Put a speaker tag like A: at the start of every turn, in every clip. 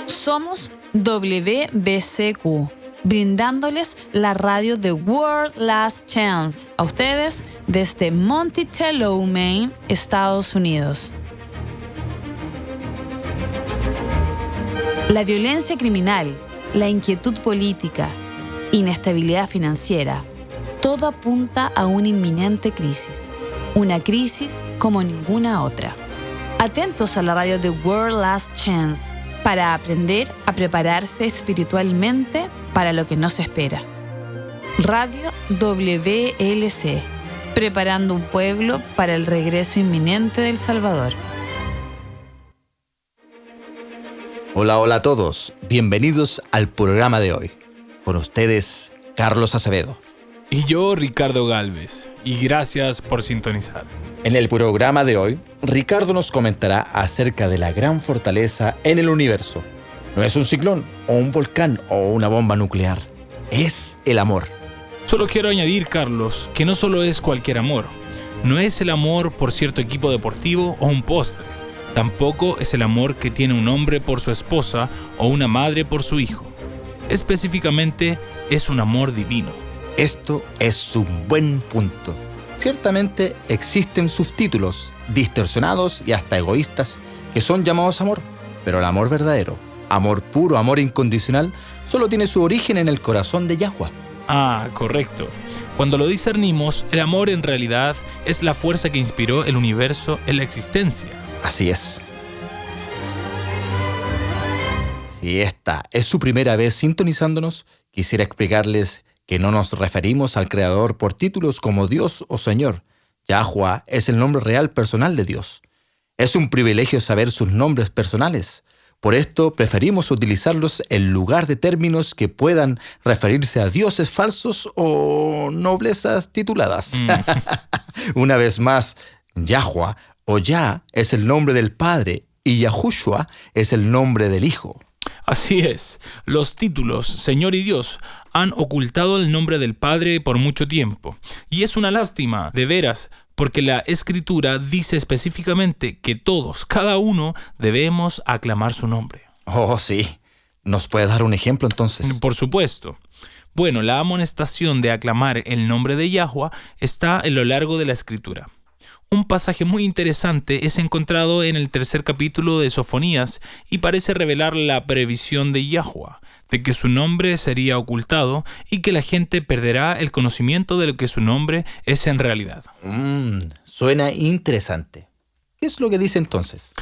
A: Somos WBCQ, brindándoles la radio de World Last Chance a ustedes desde Monticello, Maine, Estados Unidos. La violencia criminal, la inquietud política, inestabilidad financiera, todo apunta a una inminente crisis. Una crisis como ninguna otra. Atentos a la radio de World Last Chance para aprender a prepararse espiritualmente para lo que nos espera. Radio WLC, preparando un pueblo para el regreso inminente del Salvador.
B: Hola a todos, bienvenidos al programa de hoy. Con ustedes, Carlos Acevedo.
C: Y yo, Ricardo Galvez, y gracias por sintonizar.
B: En el programa de hoy, Ricardo nos comentará acerca de la gran fortaleza en el universo. No es un ciclón, o un volcán, o una bomba nuclear. Es el amor.
C: Solo quiero añadir, Carlos, que no solo es cualquier amor. No es el amor por cierto equipo deportivo o un postre. Tampoco es el amor que tiene un hombre por su esposa o una madre por su hijo. Específicamente, es un amor divino.
B: Esto es un buen punto. Ciertamente existen subtítulos distorsionados y hasta egoístas que son llamados amor, pero el amor verdadero, amor puro, amor incondicional, solo tiene su origen en el corazón de Yahweh.
C: Ah, correcto. Cuando lo discernimos, el amor en realidad es la fuerza que inspiró el universo en la existencia.
B: Así es. Si esta es su primera vez sintonizándonos, quisiera explicarles que no nos referimos al Creador por títulos como Dios o Señor. Yahweh es el nombre real personal de Dios. Es un privilegio saber sus nombres personales. Por esto preferimos utilizarlos en lugar de términos que puedan referirse a dioses falsos o noblezas tituladas. Una vez más, Yahweh o Yah es el nombre del Padre y Yahushua es el nombre del Hijo.
C: Así es, los títulos Señor y Dios han ocultado el nombre del Padre por mucho tiempo. Y es una lástima, de veras, porque la Escritura dice específicamente que todos, cada uno, debemos aclamar su nombre.
B: Oh, sí. ¿Nos puede dar un ejemplo entonces?
C: Por supuesto. Bueno, la amonestación de aclamar el nombre de Yahweh está a lo largo de la Escritura. Un pasaje muy interesante es encontrado en el 3er capítulo de Sofonías y parece revelar la previsión de Yahweh, de que su nombre sería ocultado y que la gente perderá el conocimiento de lo que su nombre es en realidad.
B: Suena interesante. ¿Qué es lo que dice entonces?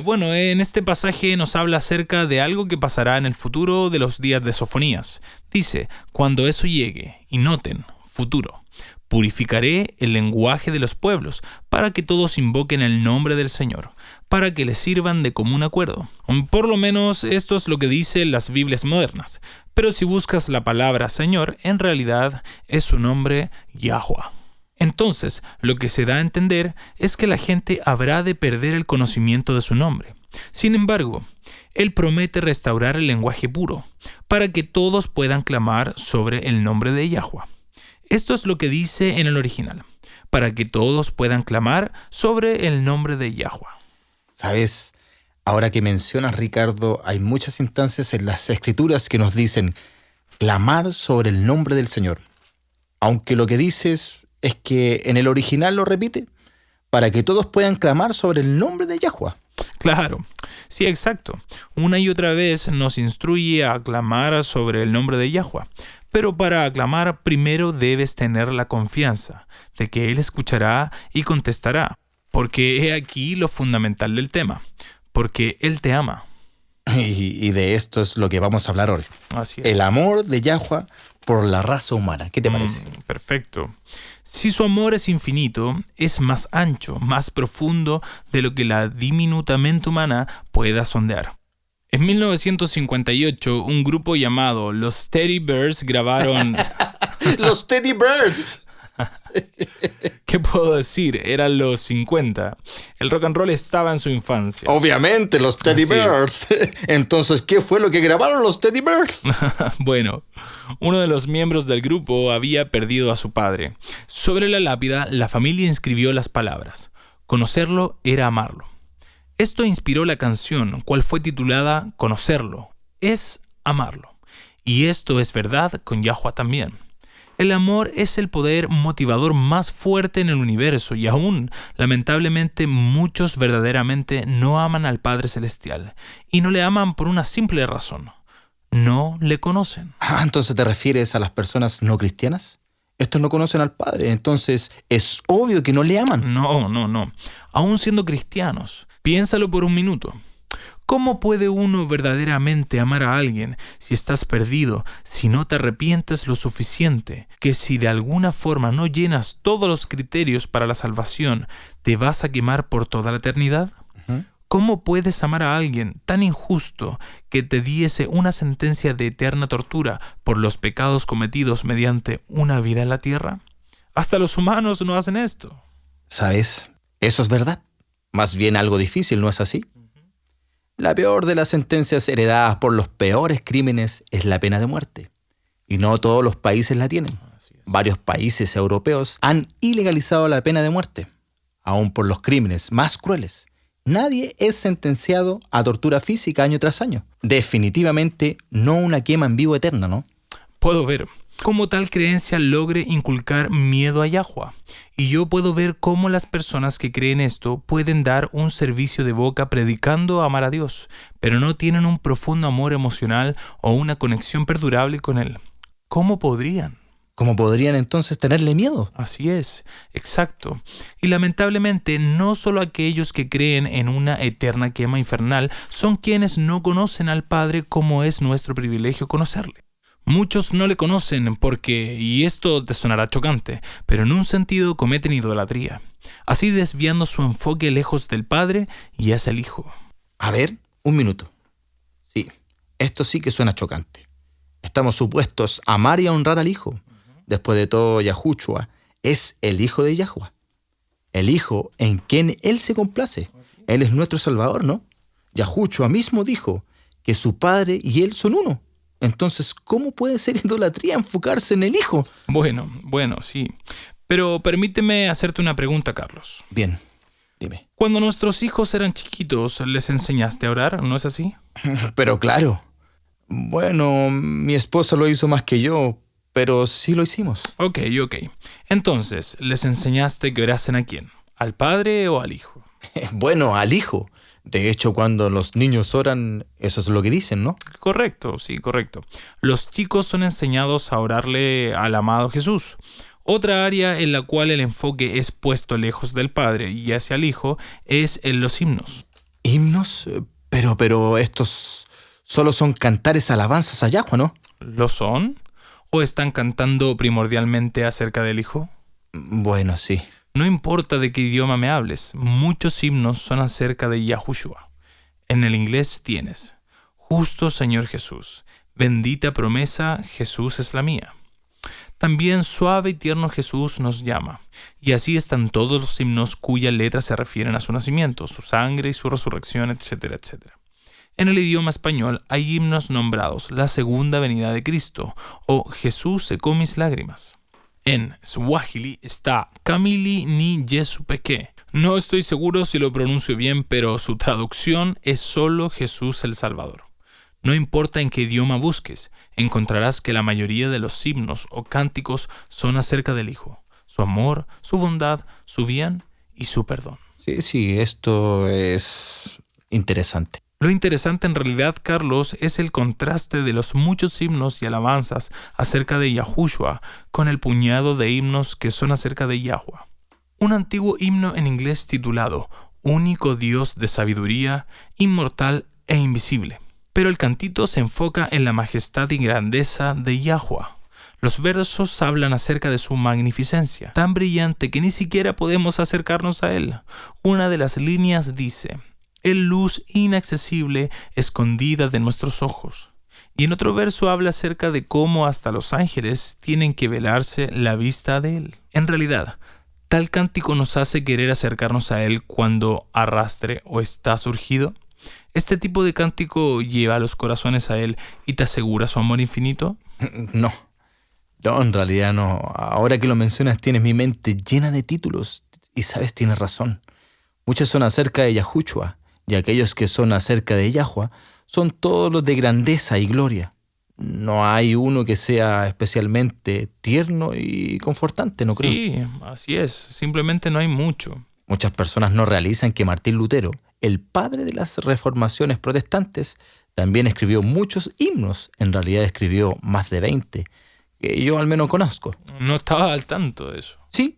C: Bueno, en este pasaje nos habla acerca de algo que pasará en el futuro de los días de Sofonías. Dice, cuando eso llegue, y noten, futuro. Purificaré el lenguaje de los pueblos, para que todos invoquen el nombre del Señor, para que les sirvan de común acuerdo. Por lo menos esto es lo que dicen las Biblias modernas. Pero si buscas la palabra Señor, en realidad es su nombre Yahweh. Entonces, lo que se da a entender es que la gente habrá de perder el conocimiento de su nombre. Sin embargo, Él promete restaurar el lenguaje puro, para que todos puedan clamar sobre el nombre de Yahweh. Esto es lo que dice en el original, para que todos puedan clamar sobre el nombre de Yahweh.
B: ¿Sabes? Ahora que mencionas, Ricardo, hay muchas instancias en las Escrituras que nos dicen clamar sobre el nombre del Señor. Aunque lo que dices es que en el original lo repite, para que todos puedan clamar sobre el nombre de Yahweh.
C: Claro, sí, exacto. Una y otra vez nos instruye a clamar sobre el nombre de Yahweh. Pero para aclamar primero debes tener la confianza de que Él escuchará y contestará, porque he aquí lo fundamental del tema, porque Él te ama.
B: Y de esto es lo que vamos a hablar hoy.
C: Así es.
B: El amor de Yahweh por la raza humana. ¿Qué te parece?
C: Perfecto. Si su amor es infinito, es más ancho, más profundo de lo que la diminuta mente humana pueda sondear. En 1958, un grupo llamado los Teddy Bears grabaron...
B: ¡Los Teddy Bears!
C: ¿Qué puedo decir? Eran los 50. El rock and roll estaba en su infancia.
B: Obviamente, los Teddy Bears. Entonces, ¿qué fue lo que grabaron los Teddy Bears?
C: Bueno, uno de los miembros del grupo había perdido a su padre. Sobre la lápida, la familia inscribió las palabras: conocerlo era amarlo. Esto inspiró la canción, cual fue titulada Conocerlo, es amarlo. Y esto es verdad con Yahuwah también. El amor es el poder motivador más fuerte en el universo y aún, lamentablemente, muchos verdaderamente no aman al Padre Celestial y no le aman por una simple razón. No le conocen.
B: Entonces te refieres a las personas no cristianas. Estos no conocen al Padre, entonces es obvio que no le aman.
C: No. Aún siendo cristianos, piénsalo por un minuto. ¿Cómo puede uno verdaderamente amar a alguien si estás perdido, si no te arrepientes lo suficiente, que si de alguna forma no llenas todos los criterios para la salvación, te vas a quemar por toda la eternidad? ¿Cómo puedes amar a alguien tan injusto que te diese una sentencia de eterna tortura por los pecados cometidos mediante una vida en la tierra? Hasta los humanos no hacen esto.
B: ¿Sabes? Eso es verdad. Más bien algo difícil, ¿no es así? La peor de las sentencias heredadas por los peores crímenes es la pena de muerte. Y no todos los países la tienen. Varios países europeos han ilegalizado la pena de muerte, aún por los crímenes más crueles. Nadie es sentenciado a tortura física año tras año. Definitivamente no una quema en vivo eterna, ¿no?
C: Puedo ver cómo tal creencia logre inculcar miedo a Yahuwah. Y yo puedo ver cómo las personas que creen esto pueden dar un servicio de boca predicando amar a Dios, pero no tienen un profundo amor emocional o una conexión perdurable con Él. ¿Cómo podrían?
B: ¿Cómo podrían entonces tenerle miedo?
C: Así es, exacto. Y lamentablemente no solo aquellos que creen en una eterna quema infernal son quienes no conocen al Padre como es nuestro privilegio conocerle. Muchos no le conocen porque, y esto te sonará chocante, pero en un sentido cometen idolatría, así desviando su enfoque lejos del Padre y hacia el Hijo.
B: A ver, un minuto. Sí, esto sí que suena chocante. Estamos supuestos a amar y a honrar al Hijo. Después de todo, Yahushua es el Hijo de Yahuwah. El Hijo en quien Él se complace. Él es nuestro Salvador, ¿no? Yahushua mismo dijo que su Padre y Él son uno. Entonces, ¿cómo puede ser idolatría enfocarse en el Hijo?
C: Bueno, sí. Pero permíteme hacerte una pregunta, Carlos.
B: Bien, dime.
C: Cuando nuestros hijos eran chiquitos, ¿les enseñaste a orar? ¿No es así?
B: Pero claro. Bueno, mi esposa lo hizo más que yo, pero sí lo hicimos.
C: Ok. Entonces, ¿les enseñaste que orasen a quién? ¿Al Padre o al Hijo?
B: Bueno, al Hijo. De hecho, cuando los niños oran, eso es lo que dicen, ¿no?
C: Correcto. Los chicos son enseñados a orarle al amado Jesús. Otra área en la cual el enfoque es puesto lejos del Padre y hacia el Hijo es en los himnos.
B: ¿Himnos? Pero estos solo son cantares alabanzas a Yahuwah, ¿no?
C: ¿Lo son? ¿O están cantando primordialmente acerca del Hijo?
B: Bueno, sí.
C: No importa de qué idioma me hables, muchos himnos son acerca de Yahushua. En el inglés tienes: Justo Señor Jesús, bendita promesa, Jesús es la mía. También Suave y tierno Jesús nos llama. Y así están todos los himnos cuyas letras se refieren a su nacimiento, su sangre y su resurrección, etcétera. En el idioma español hay himnos nombrados La segunda venida de Cristo o Jesús secó mis lágrimas. En Swahili está Kamili ni Yesu Peke. No estoy seguro si lo pronuncio bien, pero su traducción es solo Jesús el Salvador. No importa en qué idioma busques, encontrarás que la mayoría de los himnos o cánticos son acerca del Hijo, su amor, su bondad, su bien y su perdón.
B: Sí, esto es interesante.
C: Lo interesante en realidad, Carlos, es el contraste de los muchos himnos y alabanzas acerca de Yahushua con el puñado de himnos que son acerca de Yahuwah. Un antiguo himno en inglés titulado Único Dios de sabiduría, inmortal e invisible. Pero el cantito se enfoca en la majestad y grandeza de Yahuwah. Los versos hablan acerca de su magnificencia, tan brillante que ni siquiera podemos acercarnos a él. Una de las líneas dice: el luz inaccesible escondida de nuestros ojos. Y en otro verso habla acerca de cómo hasta los ángeles tienen que velarse la vista de él. En realidad, tal cántico nos hace querer acercarnos a él cuando arrastre o está surgido. ¿Este tipo de cántico lleva a los corazones a él y te asegura su amor infinito?
B: No, en realidad no. Ahora que lo mencionas, tienes mi mente llena de títulos. Y sabes, tienes razón. Muchos son acerca de Yahushua. y aquellos que son acerca de Yahweh son todos los de grandeza y gloria. No hay uno que sea especialmente tierno y confortante, ¿no creo?
C: Sí, así es. Simplemente no hay mucho.
B: Muchas personas no realizan que Martín Lutero, el padre de las reformaciones protestantes, también escribió muchos himnos. En realidad escribió más de 20, que yo al menos conozco.
C: No estaba al tanto de eso.
B: Sí,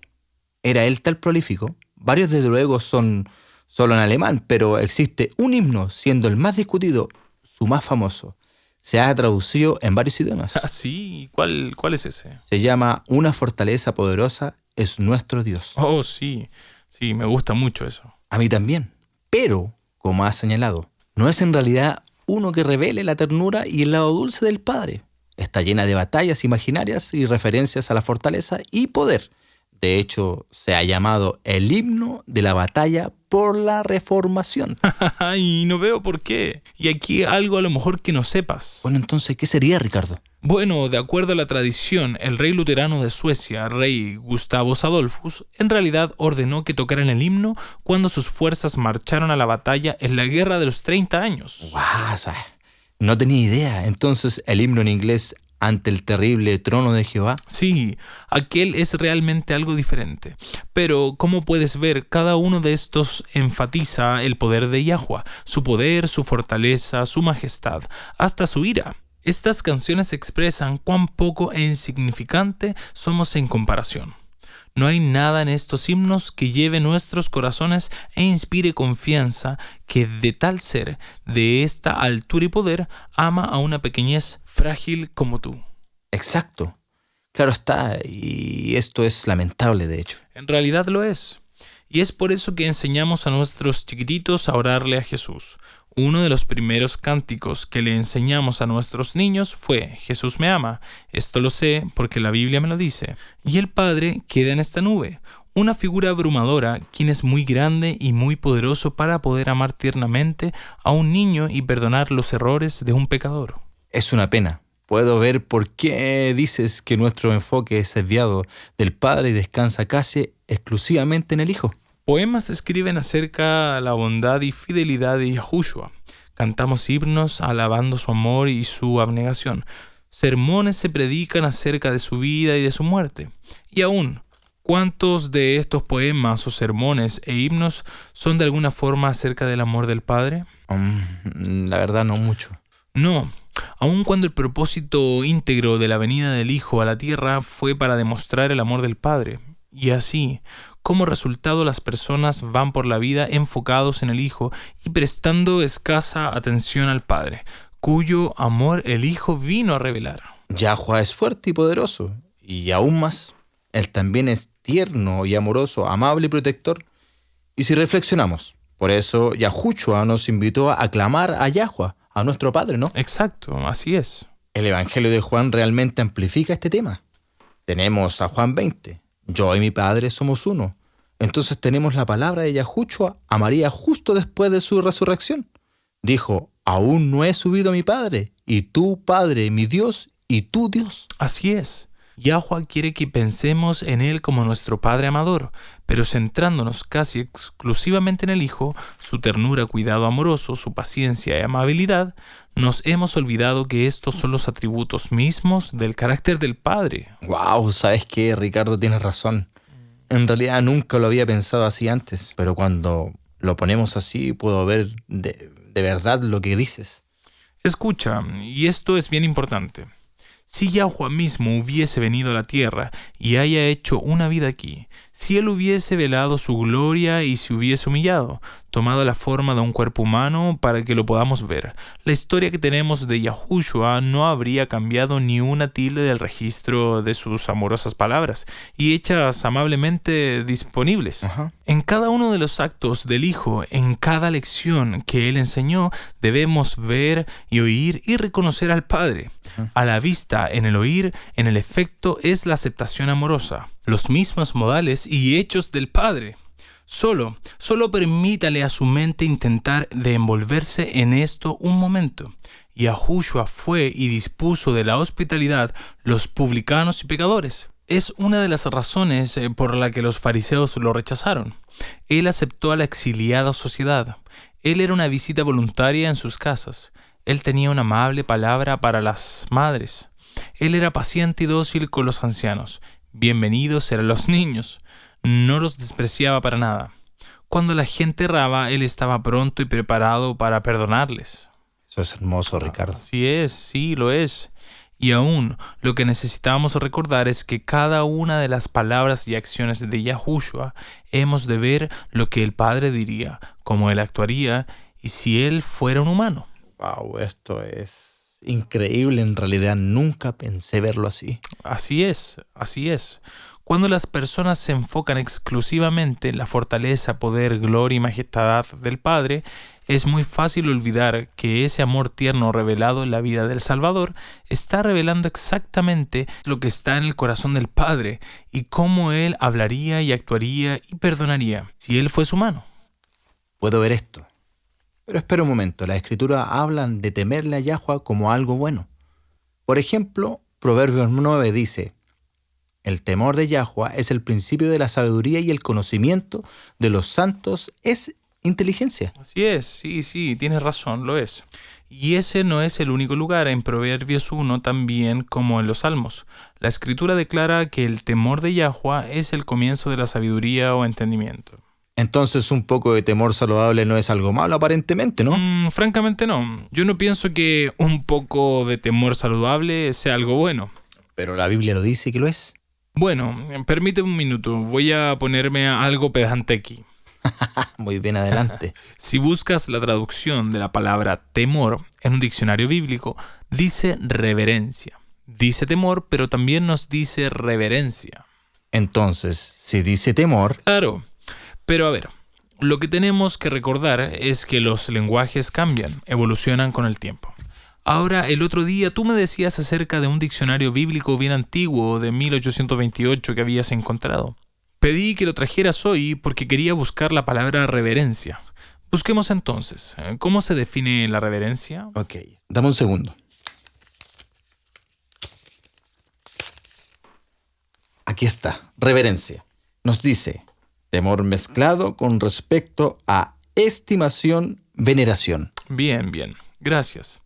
B: era él tal prolífico. Varios desde luego son solo en alemán, pero existe un himno, siendo el más discutido, su más famoso. Se ha traducido en varios idiomas.
C: Ah, sí. ¿Cuál es ese?
B: Se llama Una fortaleza poderosa es nuestro Dios.
C: Oh, sí. Sí, me gusta mucho eso.
B: A mí también. Pero, como ha señalado, no es en realidad uno que revele la ternura y el lado dulce del Padre. Está llena de batallas imaginarias y referencias a la fortaleza y poder. De hecho, se ha llamado el himno de la batalla por la reformación.
C: Y no veo por qué. Y aquí algo a lo mejor que no sepas.
B: Bueno, entonces, ¿qué sería, Ricardo?
C: Bueno, de acuerdo a la tradición, el rey luterano de Suecia, rey Gustavus Adolphus, en realidad ordenó que tocaran el himno cuando sus fuerzas marcharon a la batalla en la Guerra de los 30 años.
B: ¡Guau! No tenía idea. Entonces, el himno en inglés ante el terrible trono de Jehová.
C: Sí, aquel es realmente algo diferente. Pero, como puedes ver, cada uno de estos enfatiza el poder de Yahweh, su poder, su fortaleza, su majestad, hasta su ira. Estas canciones expresan cuán poco e insignificante somos en comparación. No hay nada en estos himnos que lleve nuestros corazones e inspire confianza que de tal ser, de esta altura y poder, ama a una pequeñez frágil como tú.
B: Exacto. Claro está, y esto es lamentable, de hecho.
C: En realidad lo es. Y es por eso que enseñamos a nuestros chiquititos a orarle a Jesús. Uno de los primeros cánticos que le enseñamos a nuestros niños fue Jesús me ama. Esto lo sé porque la Biblia me lo dice. Y el Padre queda en esta nube, una figura abrumadora, quien es muy grande y muy poderoso para poder amar tiernamente a un niño y perdonar los errores de un pecador.
B: Es una pena. Puedo ver por qué dices que nuestro enfoque es desviado del Padre y descansa casi exclusivamente en el Hijo.
C: Poemas se escriben acerca de la bondad y fidelidad de Yahushua. Cantamos himnos alabando su amor y su abnegación. Sermones se predican acerca de su vida y de su muerte. Y aún, ¿cuántos de estos poemas o sermones e himnos son de alguna forma acerca del amor del Padre?
B: La verdad no mucho.
C: No. Aun cuando el propósito íntegro de la venida del Hijo a la tierra fue para demostrar el amor del Padre. Y así, como resultado, las personas van por la vida enfocados en el Hijo y prestando escasa atención al Padre, cuyo amor el Hijo vino a revelar.
B: Yahweh es fuerte y poderoso, y aún más, Él también es tierno y amoroso, amable y protector. Y si reflexionamos, por eso Yahushua nos invitó a aclamar a Yahweh, a nuestro Padre, ¿no?
C: Exacto, así es.
B: El Evangelio de Juan realmente amplifica este tema. Tenemos a Juan 20. Yo y mi Padre somos uno. Entonces tenemos la palabra de Yahushua a María justo después de su resurrección. Dijo, aún no he subido a mi Padre, y tú, Padre, mi Dios, y tú, Dios.
C: Así es. Yahweh quiere que pensemos en Él como nuestro Padre amador, pero centrándonos casi exclusivamente en el Hijo, su ternura, cuidado amoroso, su paciencia y amabilidad, nos hemos olvidado que estos son los atributos mismos del carácter del Padre.
B: Wow, ¿sabes qué, Ricardo? Tienes razón. En realidad nunca lo había pensado así antes, pero cuando lo ponemos así puedo ver de verdad lo que dices.
C: Escucha, y esto es bien importante. Si Yahweh mismo hubiese venido a la tierra y haya hecho una vida aquí, si Él hubiese velado su gloria y se hubiese humillado, tomado la forma de un cuerpo humano para que lo podamos ver, la historia que tenemos de Yahushua no habría cambiado ni una tilde del registro de sus amorosas palabras y hechas amablemente disponibles.
B: Ajá.
C: En cada uno de los actos del Hijo, en cada lección que Él enseñó, debemos ver y oír y reconocer al Padre. A la vista, en el oír, en el efecto, es la aceptación amorosa. Los mismos modales y hechos del Padre. Solo permítale a su mente intentar de envolverse en esto un momento. Yahushua fue y dispuso de la hospitalidad los publicanos y pecadores. Es una de las razones por la que los fariseos lo rechazaron. Él aceptó a la exiliada sociedad. Él era una visita voluntaria en sus casas. Él tenía una amable palabra para las madres. Él era paciente y dócil con los ancianos. Bienvenidos eran los niños. No los despreciaba para nada. Cuando la gente erraba, él estaba pronto y preparado para perdonarles.
B: Eso es hermoso, Ricardo.
C: Así es, sí, lo es. Y aún, lo que necesitamos recordar es que cada una de las palabras y acciones de Yahushua hemos de ver lo que el Padre diría, cómo él actuaría y si él fuera un humano.
B: Wow, esto es increíble. En realidad nunca pensé verlo así.
C: Así es, así es. Cuando las personas se enfocan exclusivamente en la fortaleza, poder, gloria y majestad del Padre, es muy fácil olvidar que ese amor tierno revelado en la vida del Salvador está revelando exactamente lo que está en el corazón del Padre y cómo Él hablaría y actuaría y perdonaría si Él fuese humano.
B: Puedo ver esto. Pero espera un momento, las Escrituras hablan de temerle a Yahuwah como algo bueno. Por ejemplo, Proverbios 9 dice: el temor de Yahuwah es el principio de la sabiduría y el conocimiento de los santos es inteligencia.
C: Así es, sí, tienes razón, lo es. Y ese no es el único lugar. En Proverbios 1 también como en los Salmos. La Escritura declara que el temor de Yahuwah es el comienzo de la sabiduría o entendimiento.
B: Entonces un poco de temor saludable no es algo malo aparentemente, ¿no?
C: Francamente no. Yo no pienso que un poco de temor saludable sea algo bueno.
B: Pero la Biblia lo dice que lo es.
C: Bueno, permíteme un minuto. Voy a ponerme algo pedante aquí.
B: Muy bien, adelante.
C: Si buscas la traducción de la palabra temor en un diccionario bíblico, dice reverencia. Dice temor, pero también nos dice reverencia.
B: Entonces, si dice temor...
C: Claro, pero a ver, lo que tenemos que recordar es que los lenguajes cambian, evolucionan con el tiempo. Ahora, el otro día tú me decías acerca de un diccionario bíblico bien antiguo de 1828 que habías encontrado. Pedí que lo trajeras hoy porque quería buscar la palabra reverencia. Busquemos entonces. ¿Cómo se define la reverencia?
B: Ok, dame un segundo. Aquí está, reverencia. Nos dice, temor mezclado con respecto a estimación, veneración.
C: Bien, gracias.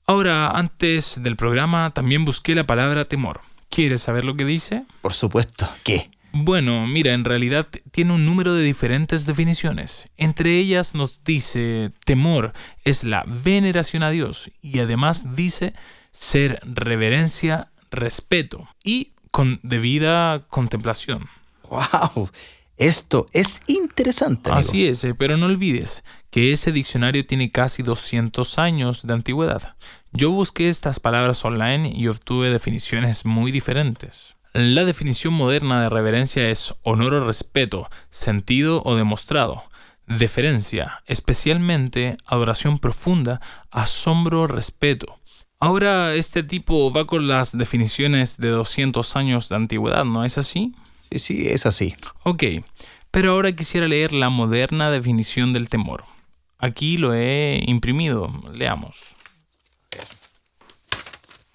C: Ahora, antes del programa también busqué la palabra temor. ¿Quieres saber lo que dice?
B: Por supuesto, ¿qué?
C: Bueno, mira, en realidad tiene un número de diferentes definiciones. Entre ellas nos dice temor es la veneración a Dios y además dice ser reverencia, respeto y con debida contemplación.
B: ¡Wow! Esto es interesante, amigo.
C: Así es, pero no olvides que ese diccionario tiene casi 200 años de antigüedad. Yo busqué estas palabras online y obtuve definiciones muy diferentes. La definición moderna de reverencia es honor o respeto, sentido o demostrado, deferencia, especialmente adoración profunda, asombro, respeto. Ahora este tipo va con las definiciones de 200 años de antigüedad, ¿no es así?
B: Sí, es así.
C: Ok, pero ahora quisiera leer la moderna definición del temor. Aquí lo he imprimido, leamos.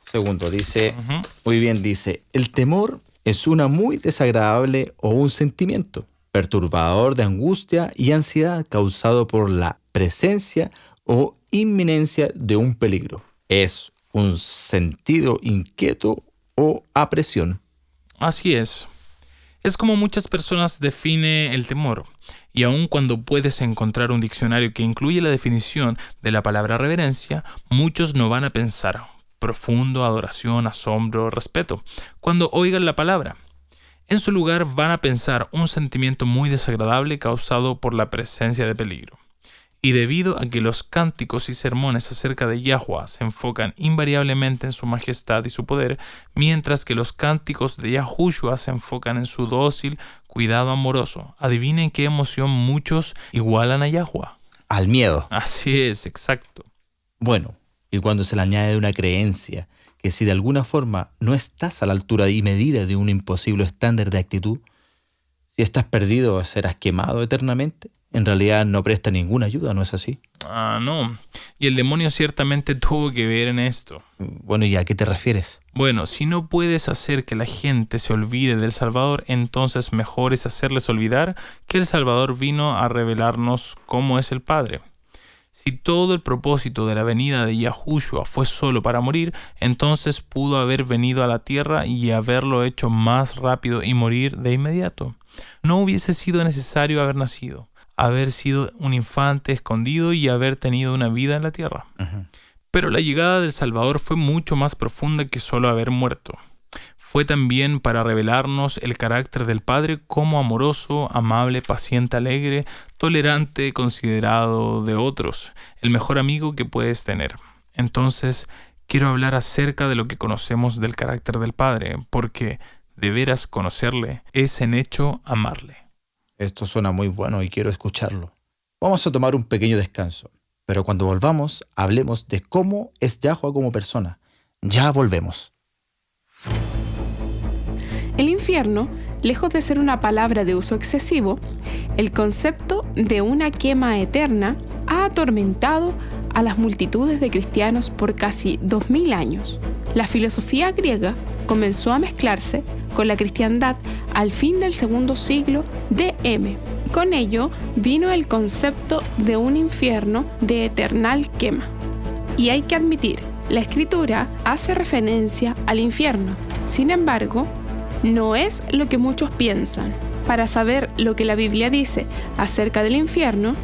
B: Segundo, dice, muy bien, dice, el temor es una muy desagradable o un sentimiento perturbador de angustia y ansiedad causado por la presencia o inminencia de un peligro. Es un sentido inquieto o apresión.
C: Así es. Es como muchas personas definen el temor, y aun cuando puedes encontrar un diccionario que incluye la definición de la palabra reverencia, muchos no van a pensar profundo, adoración, asombro, respeto cuando oigan la palabra. En su lugar van a pensar un sentimiento muy desagradable causado por la presencia de peligro. Y debido a que los cánticos y sermones acerca de Yahuwah se enfocan invariablemente en su majestad y su poder, mientras que los cánticos de Yahushua se enfocan en su dócil cuidado amoroso, adivinen qué emoción muchos igualan a Yahuwah.
B: Al miedo.
C: Así es, exacto.
B: Bueno, y cuando se le añade una creencia que si de alguna forma no estás a la altura y medida de un imposible estándar de actitud, si estás perdido serás quemado eternamente, en realidad no presta ninguna ayuda, ¿no es así?
C: No. Y el demonio ciertamente tuvo que ver en esto.
B: Bueno, ¿y a qué te refieres?
C: Bueno, si no puedes hacer que la gente se olvide del Salvador, entonces mejor es hacerles olvidar que el Salvador vino a revelarnos cómo es el Padre. Si todo el propósito de la venida de Yahushua fue solo para morir, entonces pudo haber venido a la tierra y haberlo hecho más rápido y morir de inmediato. No hubiese sido necesario haber nacido, haber sido un infante escondido y haber tenido una vida en la tierra. Pero la llegada del Salvador fue mucho más profunda que solo haber muerto. Fue también para revelarnos el carácter del Padre como amoroso, amable, paciente, alegre, tolerante, considerado de otros, el mejor amigo que puedes tener. Entonces, quiero hablar acerca de lo que conocemos del carácter del Padre, porque de veras conocerle es en hecho amarle.
B: Esto suena muy bueno y quiero escucharlo. Vamos a tomar un pequeño descanso, pero cuando volvamos, hablemos de cómo es Yahuwah como persona. Ya volvemos.
D: El infierno, lejos de ser una palabra de uso excesivo, el concepto de una quema eterna ha atormentado a las multitudes de cristianos por casi 2000 años. La filosofía griega comenzó a mezclarse con la cristiandad al fin del segundo siglo DM. Con ello vino el concepto de un infierno de eternal quema. Y hay que admitir, la Escritura hace referencia al infierno. Sin embargo, no es lo que muchos piensan. Para saber lo que la Biblia dice acerca del infierno,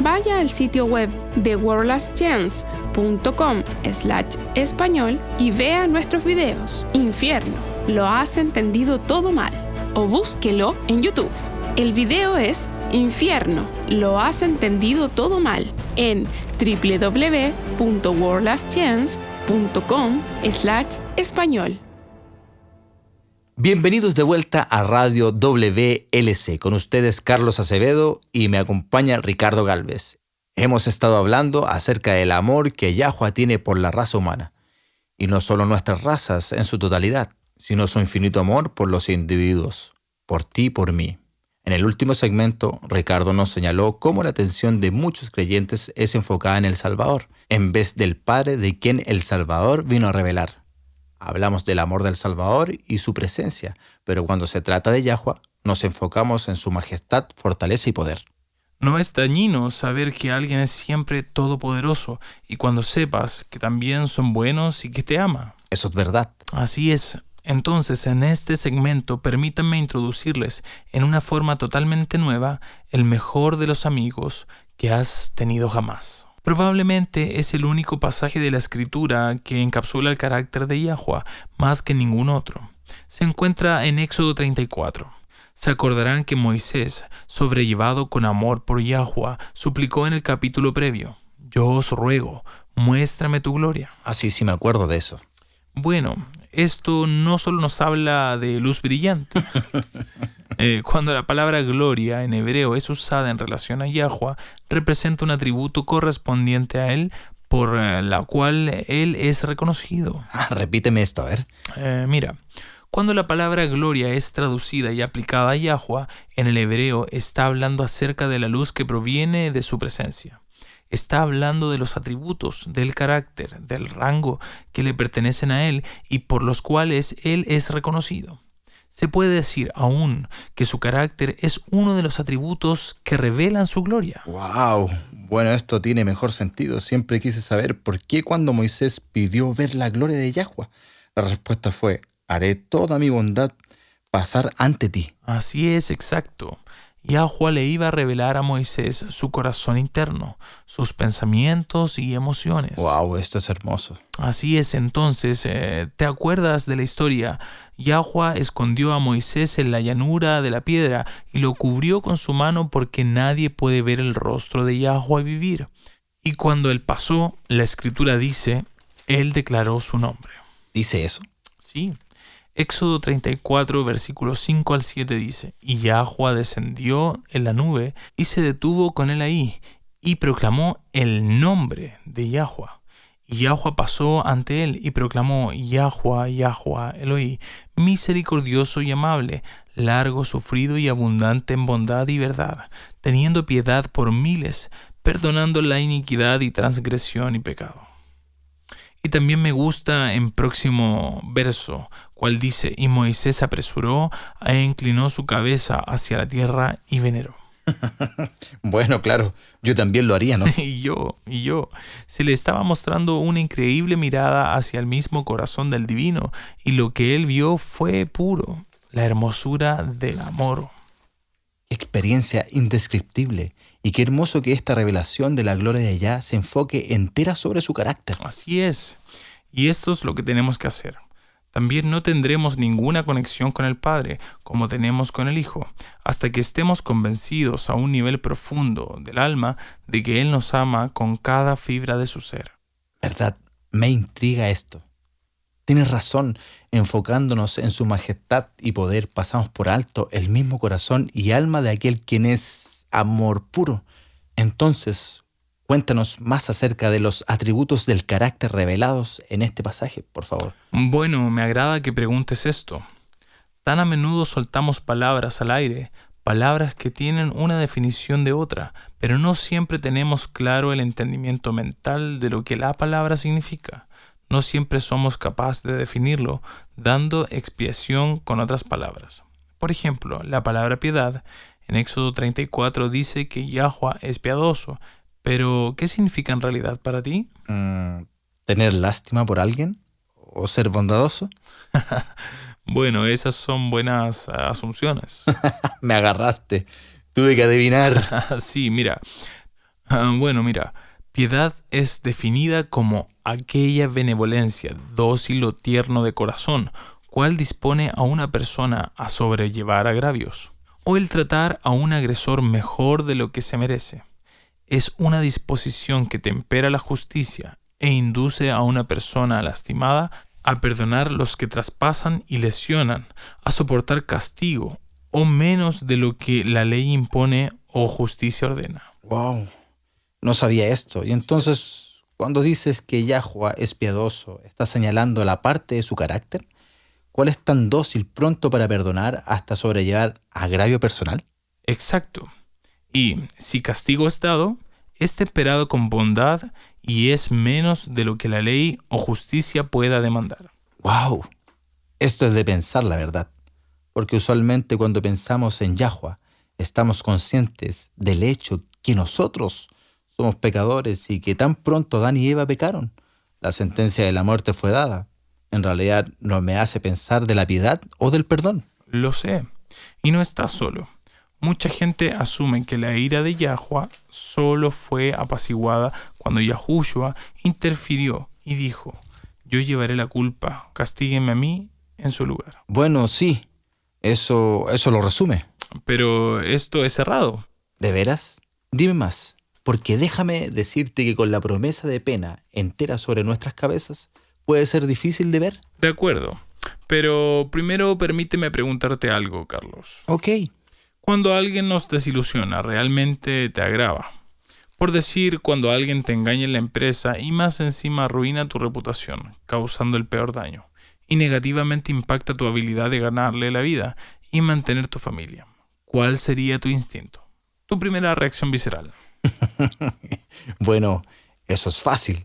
D: vaya al sitio web de worldlastchance.com/español y vea nuestros videos. Infierno, lo has entendido todo mal. O búsquelo en YouTube. El video es Infierno, lo has entendido todo mal en www.worldlastchance.com/español.
B: Bienvenidos de vuelta a Radio WLC. Con ustedes Carlos Acevedo y me acompaña Ricardo Galvez. Hemos estado hablando acerca del amor que Yahuwah tiene por la raza humana. Y no solo nuestras razas en su totalidad, sino su infinito amor por los individuos, por ti y por mí. En el último segmento, Ricardo nos señaló cómo la atención de muchos creyentes es enfocada en el Salvador, en vez del Padre de quien el Salvador vino a revelar. Hablamos del amor del Salvador y su presencia, pero cuando se trata de Yahuwah, nos enfocamos en su majestad, fortaleza y poder.
C: No es dañino saber que alguien es siempre todopoderoso y cuando sepas que también son buenos y que te ama.
B: Eso es verdad.
C: Así es. Entonces, en este segmento, permítanme introducirles en una forma totalmente nueva el mejor de los amigos que has tenido jamás. Probablemente es el único pasaje de la Escritura que encapsula el carácter de Yahuwah más que ningún otro. Se encuentra en Éxodo 34. Se acordarán que Moisés, sobrellevado con amor por Yahuwah, suplicó en el capítulo previo: «Yo os ruego, muéstrame tu gloria».
B: Sí, me acuerdo de eso.
C: Bueno, esto no solo nos habla de luz brillante. Cuando la palabra gloria en hebreo es usada en relación a Yahuwah, representa un atributo correspondiente a él por la cual él es reconocido.
B: Repíteme esto, a ver.
C: Mira, cuando la palabra gloria es traducida y aplicada a Yahuwah, en el hebreo está hablando acerca de la luz que proviene de su presencia. Está hablando de los atributos, del carácter, del rango que le pertenecen a él y por los cuales él es reconocido. Se puede decir aún que su carácter es uno de los atributos que revelan su gloria.
B: ¡Wow! Bueno, esto tiene mejor sentido. Siempre quise saber por qué cuando Moisés pidió ver la gloria de Yahuwah, la respuesta fue: haré toda mi bondad pasar ante ti.
C: Así es, exacto. Yahuwah le iba a revelar a Moisés su corazón interno, sus pensamientos y emociones.
B: ¡Wow! Esto es hermoso.
C: Así es, entonces, ¿te acuerdas de la historia? Yahuwah escondió a Moisés en la llanura de la piedra y lo cubrió con su mano porque nadie puede ver el rostro de Yahuwah y vivir. Y cuando él pasó, la Escritura dice, él declaró su nombre.
B: ¿Dice eso?
C: Sí. Éxodo 34, versículos 5 al 7 dice: «Y Yahuwah descendió en la nube y se detuvo con él ahí, y proclamó el nombre de Yahuwah. Y Yahuwah pasó ante él y proclamó: Yahuwah, Yahuwah, Elohim, misericordioso y amable, largo, sufrido y abundante en bondad y verdad, teniendo piedad por miles, perdonando la iniquidad y transgresión y pecado». Y también me gusta en próximo verso, cual dice: «Y Moisés se apresuró e inclinó su cabeza hacia la tierra y veneró».
B: Bueno, claro, yo también lo haría, ¿no?
C: Y yo. Se le estaba mostrando una increíble mirada hacia el mismo corazón del divino, y lo que él vio fue puro, la hermosura del amor.
B: Qué experiencia indescriptible. Y qué hermoso que esta revelación de la gloria de Yah se enfoque entera sobre su carácter.
C: Así es. Y esto es lo que tenemos que hacer. También no tendremos ninguna conexión con el Padre, como tenemos con el Hijo, hasta que estemos convencidos a un nivel profundo del alma de que Él nos ama con cada fibra de su ser.
B: ¿Verdad? Me intriga esto. Tienes razón, enfocándonos en su majestad y poder, pasamos por alto el mismo corazón y alma de aquel quien es amor puro. Entonces, cuéntanos más acerca de los atributos del carácter revelados en este pasaje, por favor.
C: Bueno, me agrada que preguntes esto. Tan a menudo soltamos palabras al aire, palabras que tienen una definición de otra, pero no siempre tenemos claro el entendimiento mental de lo que la palabra significa. No siempre somos capaces de definirlo, dando expiación con otras palabras. Por ejemplo, la palabra piedad en Éxodo 34 dice que Yahweh es piadoso, pero ¿qué significa en realidad para ti?
B: ¿Tener lástima por alguien? ¿O ser bondadoso?
C: Bueno, esas son buenas asunciones.
B: Me agarraste. Tuve que adivinar.
C: Sí, mira. Mira. Piedad es definida como aquella benevolencia, dócil o tierno de corazón, cual dispone a una persona a sobrellevar agravios, o el tratar a un agresor mejor de lo que se merece. Es una disposición que tempera la justicia e induce a una persona lastimada a perdonar los que traspasan y lesionan, a soportar castigo, o menos de lo que la ley impone o justicia ordena.
B: Wow. No sabía esto. Y entonces, cuando dices que Yahweh es piadoso, ¿estás señalando la parte de su carácter? ¿Cuál es tan dócil, pronto para perdonar, hasta sobrellevar agravio personal?
C: Exacto. Y si castigo es dado, es temperado con bondad y es menos de lo que la ley o justicia pueda demandar.
B: ¡Wow! Esto es de pensar, la verdad. Porque usualmente cuando pensamos en Yahweh, estamos conscientes del hecho que nosotros somos pecadores y que tan pronto Adán y Eva pecaron, la sentencia de la muerte fue dada. En realidad no me hace pensar de la piedad o del perdón.
C: Lo sé. Y no estás solo. Mucha gente asume que la ira de Yahweh solo fue apaciguada cuando Yahushua interfirió y dijo: yo llevaré la culpa, castíguenme a mí en su lugar.
B: Bueno, sí, eso lo resume.
C: Pero esto es errado.
B: ¿De veras? Dime más, porque déjame decirte que con la promesa de pena entera sobre nuestras cabezas, puede ser difícil de ver.
C: De acuerdo. Pero primero permíteme preguntarte algo, Carlos.
B: Ok.
C: Cuando alguien nos desilusiona, ¿realmente te agrava? Por decir, cuando alguien te engaña en la empresa y más encima arruina tu reputación, causando el peor daño, y negativamente impacta tu habilidad de ganarle la vida y mantener tu familia. ¿Cuál sería tu instinto? Tu primera reacción visceral.
B: Bueno, eso es fácil.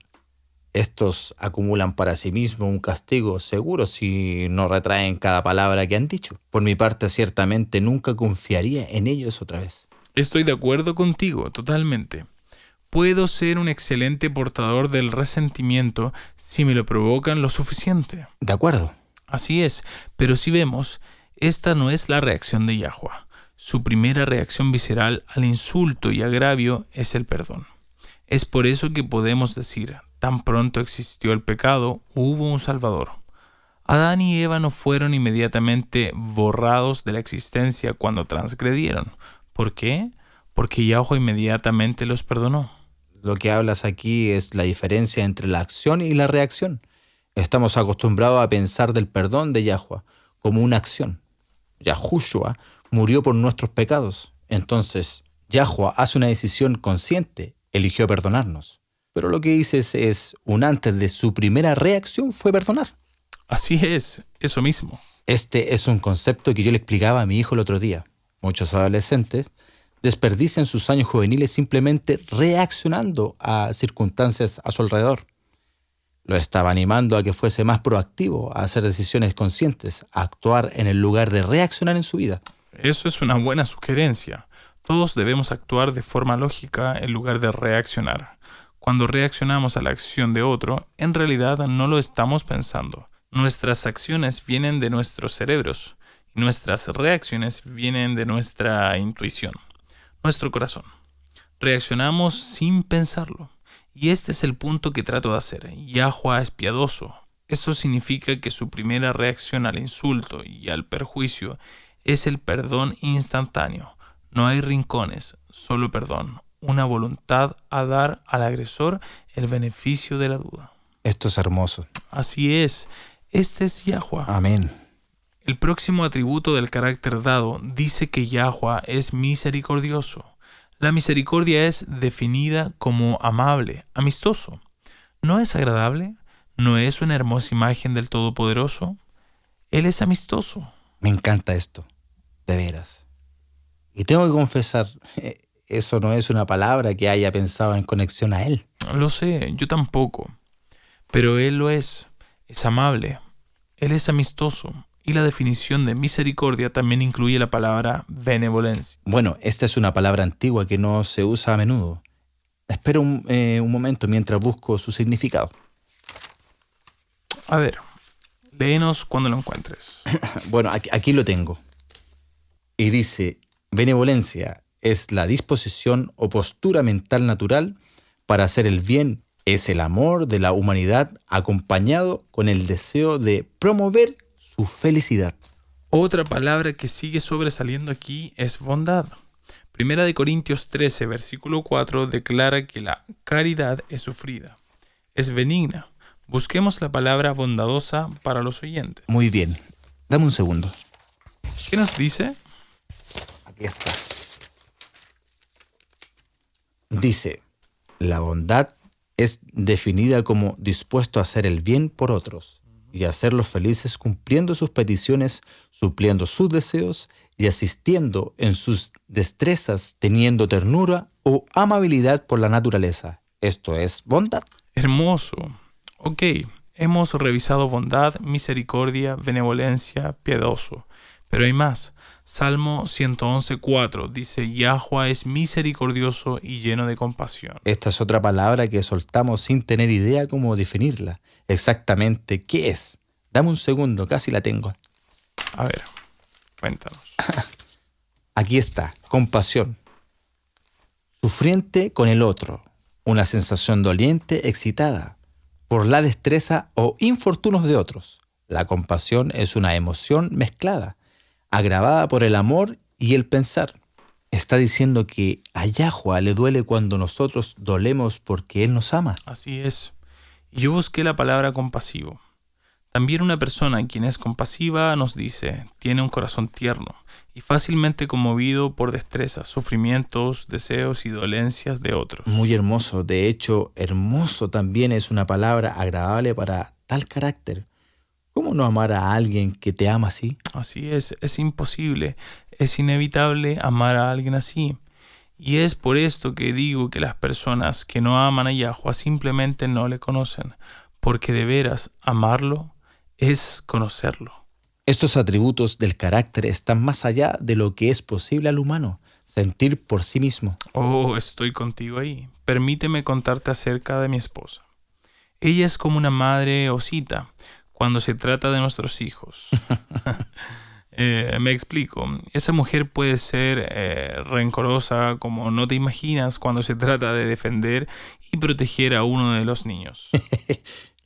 B: Estos acumulan para sí mismos un castigo seguro si no retraen cada palabra que han dicho. Por mi parte, ciertamente nunca confiaría en ellos otra vez.
C: Estoy de acuerdo contigo, totalmente. Puedo ser un excelente portador del resentimiento si me lo provocan lo suficiente.
B: De acuerdo.
C: Así es, pero si vemos, esta no es la reacción de Yahweh. Su primera reacción visceral al insulto y agravio es el perdón. Es por eso que podemos decir: tan pronto existió el pecado, hubo un Salvador. Adán y Eva no fueron inmediatamente borrados de la existencia cuando transgredieron. ¿Por qué? Porque Yahweh inmediatamente los perdonó.
B: Lo que hablas aquí es la diferencia entre la acción y la reacción. Estamos acostumbrados a pensar del perdón de Yahweh como una acción. Yahushua murió por nuestros pecados. Entonces, Yahweh hace una decisión consciente, eligió perdonarnos. Pero lo que dices es, un antes de su primera reacción fue perdonar.
C: Así es, eso mismo.
B: Este es un concepto que yo le explicaba a mi hijo el otro día. Muchos adolescentes desperdician sus años juveniles simplemente reaccionando a circunstancias a su alrededor. Lo estaba animando a que fuese más proactivo, a hacer decisiones conscientes, a actuar en el lugar de reaccionar en su vida.
C: Eso es una buena sugerencia. Todos debemos actuar de forma lógica en lugar de reaccionar. Cuando reaccionamos a la acción de otro, en realidad no lo estamos pensando. Nuestras acciones vienen de nuestros cerebros y nuestras reacciones vienen de nuestra intuición, nuestro corazón. Reaccionamos sin pensarlo. Y este es el punto que trato de hacer. Yahuwah es piadoso. Eso significa que su primera reacción al insulto y al perjuicio es el perdón instantáneo. No hay rincones, solo perdón. Una voluntad a dar al agresor el beneficio de la duda.
B: Esto es hermoso.
C: Así es. Este es Yahuwah.
B: Amén.
C: El próximo atributo del carácter dado dice que Yahuwah es misericordioso. La misericordia es definida como amable, amistoso. ¿No es agradable? ¿No es una hermosa imagen del Todopoderoso? Él es amistoso.
B: Me encanta esto, de veras. Y tengo que confesar, eso no es una palabra que haya pensado en conexión a Él.
C: Lo sé, yo tampoco. Pero Él lo es amable, Él es amistoso. Y la definición de misericordia también incluye la palabra benevolencia.
B: Bueno, esta es una palabra antigua que no se usa a menudo. Espera un momento mientras busco su significado.
C: A ver, léenos cuando lo encuentres.
B: Bueno, aquí lo tengo. Y dice, benevolencia es la disposición o postura mental natural para hacer el bien. Es el amor de la humanidad acompañado con el deseo de promover su felicidad.
C: Otra palabra que sigue sobresaliendo aquí es bondad. Primera de Corintios 13, versículo 4 declara que la caridad es sufrida, es benigna. Busquemos la palabra bondadosa para los oyentes.
B: Muy bien. Dame un segundo.
C: ¿Qué nos dice?
B: Aquí está. Dice, la bondad es definida como dispuesto a hacer el bien por otros y hacerlos felices cumpliendo sus peticiones, supliendo sus deseos y asistiendo en sus destrezas, teniendo ternura o amabilidad por la naturaleza. Esto es bondad.
C: Hermoso. Ok, hemos revisado bondad, misericordia, benevolencia, piadoso. Pero hay más. Salmo 111:4 dice, Yahuwah es misericordioso y lleno de compasión.
B: Esta es otra palabra que soltamos sin tener idea cómo definirla. Exactamente, ¿qué es? Dame un segundo, casi la tengo.
C: A ver, cuéntanos.
B: Aquí está, compasión. Sufriente con el otro, una sensación doliente, excitada por la destreza o infortunios de otros. La compasión es una emoción mezclada, agravada por el amor y el pensar. Está diciendo que a Yahuwah le duele cuando nosotros dolemos porque Él nos ama.
C: Así es. Y yo busqué la palabra compasivo. También una persona quien es compasiva nos dice, tiene un corazón tierno y fácilmente conmovido por destrezas, sufrimientos, deseos y dolencias de otros.
B: Muy hermoso. De hecho, hermoso también es una palabra agradable para tal carácter. ¿Cómo no amar a alguien que te ama así?
C: Así es imposible, es inevitable amar a alguien así. Y es por esto que digo que las personas que no aman a Yahuwah simplemente no le conocen, porque de veras amarlo es conocerlo.
B: Estos atributos del carácter están más allá de lo que es posible al humano sentir por sí mismo.
C: Oh, estoy contigo ahí. Permíteme contarte acerca de mi esposa. Ella es como una madre osita cuando se trata de nuestros hijos. Me explico. Esa mujer puede ser rencorosa como no te imaginas cuando se trata de defender y proteger a uno de los niños.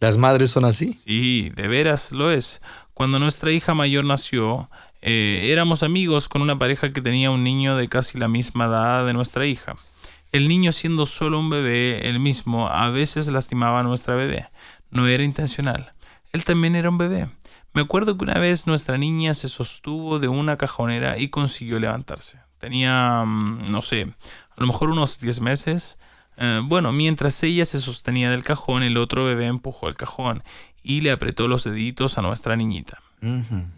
B: ¿Las madres son así?
C: Sí, de veras lo es. Cuando nuestra hija mayor nació, éramos amigos con una pareja que tenía un niño de casi la misma edad de nuestra hija. El niño, siendo solo un bebé, él mismo a veces lastimaba a nuestra bebé. No era intencional. Él también era un bebé. Me acuerdo que una vez nuestra niña se sostuvo de una cajonera y consiguió levantarse. Tenía, no sé, a lo mejor unos 10 meses. Mientras ella se sostenía del cajón, el otro bebé empujó el cajón y le apretó los deditos a nuestra niñita.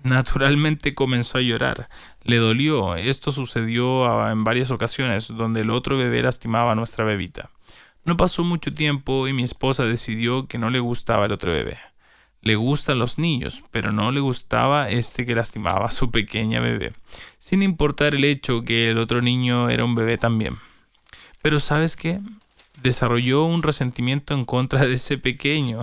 C: Naturalmente comenzó a llorar. Le dolió. Esto sucedió en varias ocasiones donde el otro bebé lastimaba a nuestra bebita. No pasó mucho tiempo y mi esposa decidió que no le gustaba el otro bebé. Le gustan los niños, pero no le gustaba que lastimaba a su pequeña bebé, sin importar el hecho que el otro niño era un bebé también. Pero ¿sabes qué? Desarrolló un resentimiento en contra de ese pequeño.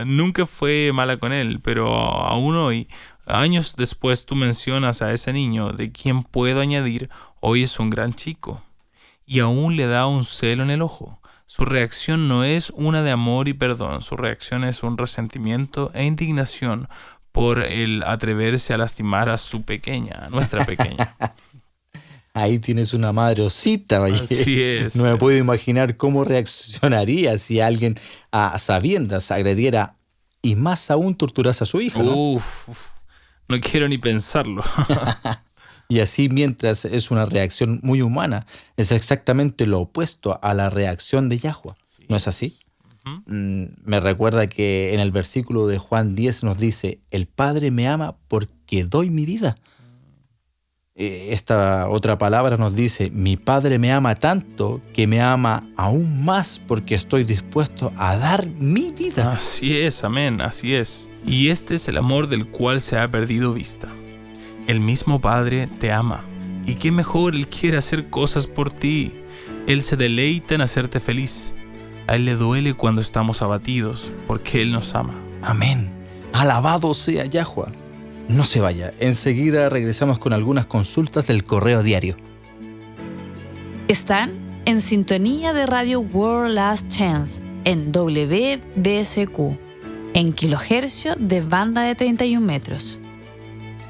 C: Nunca fue mala con él, pero aún hoy, años después, tú mencionas a ese niño, de quien puedo añadir, hoy es un gran chico, y aún le da un celo en el ojo. Su reacción no es una de amor y perdón, su reacción es un resentimiento e indignación por el atreverse a lastimar a nuestra pequeña.
B: Ahí tienes una madre osita, vaya.
C: Así es.
B: No me puedo imaginar cómo reaccionaría si alguien a sabiendas agrediera y más aún torturase a su hija, ¿no?
C: No quiero ni pensarlo.
B: Y así, mientras es una reacción muy humana, es exactamente lo opuesto a la reacción de Yahweh. Sí. ¿No es así? Uh-huh. Me recuerda que en el versículo de Juan 10 nos dice, el Padre me ama porque doy mi vida. Esta otra palabra nos dice, mi Padre me ama tanto que me ama aún más porque estoy dispuesto a dar mi vida.
C: Así es, amén, así es. Y este es el amor del cual se ha perdido vista. El mismo Padre te ama, y qué mejor Él quiere hacer cosas por ti. Él se deleita en hacerte feliz. A Él le duele cuando estamos abatidos, porque Él nos ama.
B: Amén. Alabado sea Yahweh. No se vaya, enseguida regresamos con algunas consultas del correo diario.
A: Están en sintonía de Radio World Last Chance en WBSQ, en kilohercio de banda de 31 metros.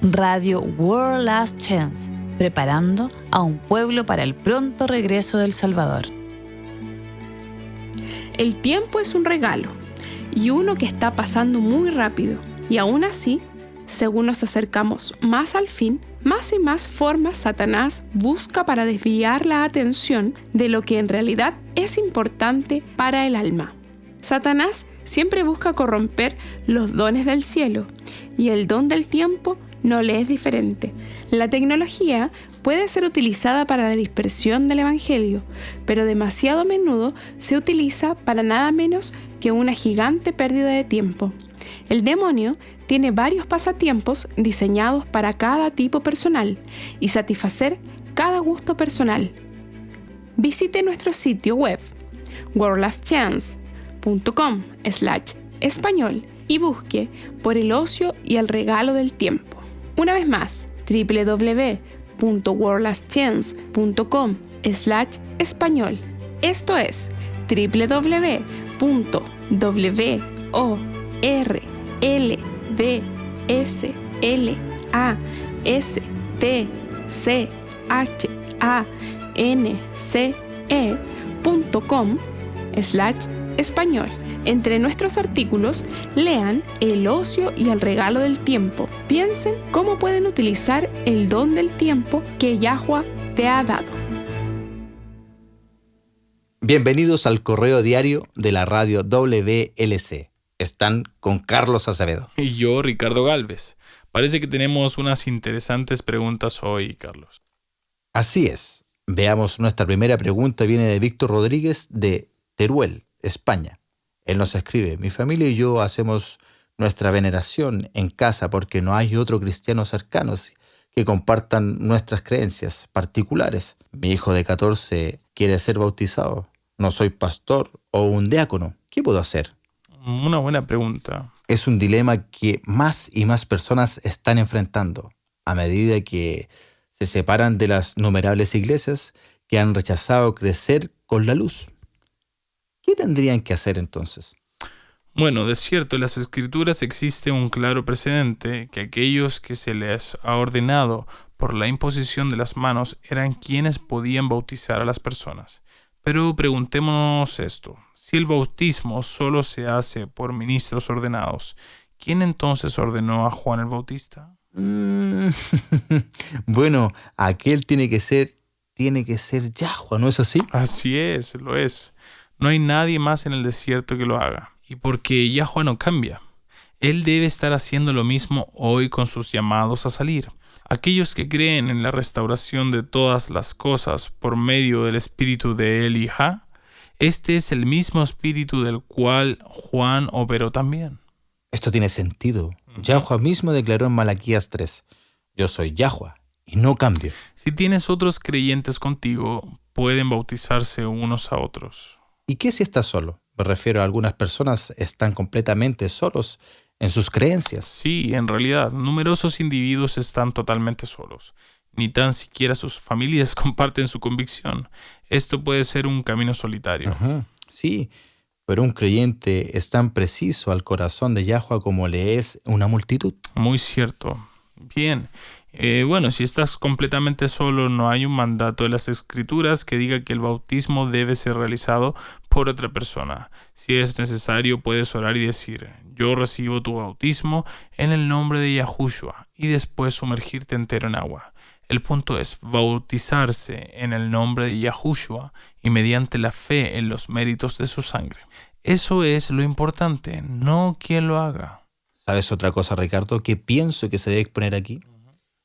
A: Radio World Last Chance, preparando a un pueblo para el pronto regreso del Salvador.
D: El tiempo es un regalo, y uno que está pasando muy rápido, y aún así, según nos acercamos más al fin, más y más formas Satanás busca para desviar la atención de lo que en realidad es importante para el alma. Satanás siempre busca corromper los dones del cielo, y el don del tiempo no le es diferente. La tecnología puede ser utilizada para la dispersión del evangelio, pero demasiado a menudo se utiliza para nada menos que una gigante pérdida de tiempo. El demonio tiene varios pasatiempos diseñados para cada tipo personal y satisfacer cada gusto personal. Visite nuestro sitio web worldlastchance.com/español y busque por el ocio y el regalo del tiempo. Una vez más, www.worldlastchance.com/español. Esto es www.worldlastchance.com/español. Entre nuestros artículos, lean el ocio y el regalo del tiempo. Piensen cómo pueden utilizar el don del tiempo que Yahweh te ha dado.
B: Bienvenidos al correo diario de la radio WLC. Están con Carlos Acevedo.
C: Y yo, Ricardo Galvez. Parece que tenemos unas interesantes preguntas hoy, Carlos.
B: Así es. Veamos, nuestra primera pregunta viene de Víctor Rodríguez de Teruel, España. Él nos escribe, mi familia y yo hacemos nuestra veneración en casa porque no hay otro cristiano cercano que compartan nuestras creencias particulares. Mi hijo de 14 quiere ser bautizado. No soy pastor o un diácono. ¿Qué puedo hacer?
C: Una buena pregunta.
B: Es un dilema que más y más personas están enfrentando a medida que se separan de las innumerables iglesias que han rechazado crecer con la luz. ¿Qué tendrían que hacer entonces?
C: Bueno, de cierto, en las Escrituras existe un claro precedente que aquellos que se les ha ordenado por la imposición de las manos eran quienes podían bautizar a las personas. Pero preguntémonos esto, si el bautismo solo se hace por ministros ordenados, ¿quién entonces ordenó a Juan el Bautista?
B: Bueno, aquel tiene que ser Yahweh, ¿no es así?
C: Así es, lo es. No hay nadie más en el desierto que lo haga. Y porque Yahweh no cambia, Él debe estar haciendo lo mismo hoy con sus llamados a salir. Aquellos que creen en la restauración de todas las cosas por medio del espíritu de Elija, Este es el mismo espíritu del cual Juan operó también.
B: Esto tiene sentido. Yahweh mismo declaró en Malaquías 3, yo soy Yahweh y no cambio.
C: Si tienes otros creyentes contigo, pueden bautizarse unos a otros.
B: ¿Y qué si estás solo? Me refiero a algunas personas están completamente solos en sus creencias.
C: Sí, en realidad, numerosos individuos están totalmente solos. Ni tan siquiera sus familias comparten su convicción. Esto puede ser un camino solitario.
B: Ajá, sí, pero un creyente es tan preciso al corazón de Yahweh como le es una multitud.
C: Muy cierto. Bien. Bueno, si estás completamente solo, no hay un mandato de las Escrituras que diga que el bautismo debe ser realizado por otra persona. Si es necesario, puedes orar y decir, yo recibo tu bautismo en el nombre de Yahushua, y después sumergirte entero en agua. El punto es bautizarse en el nombre de Yahushua y mediante la fe en los méritos de su sangre. Eso es lo importante, no quien lo haga.
B: ¿Sabes otra cosa, Ricardo, que pienso que se debe exponer aquí?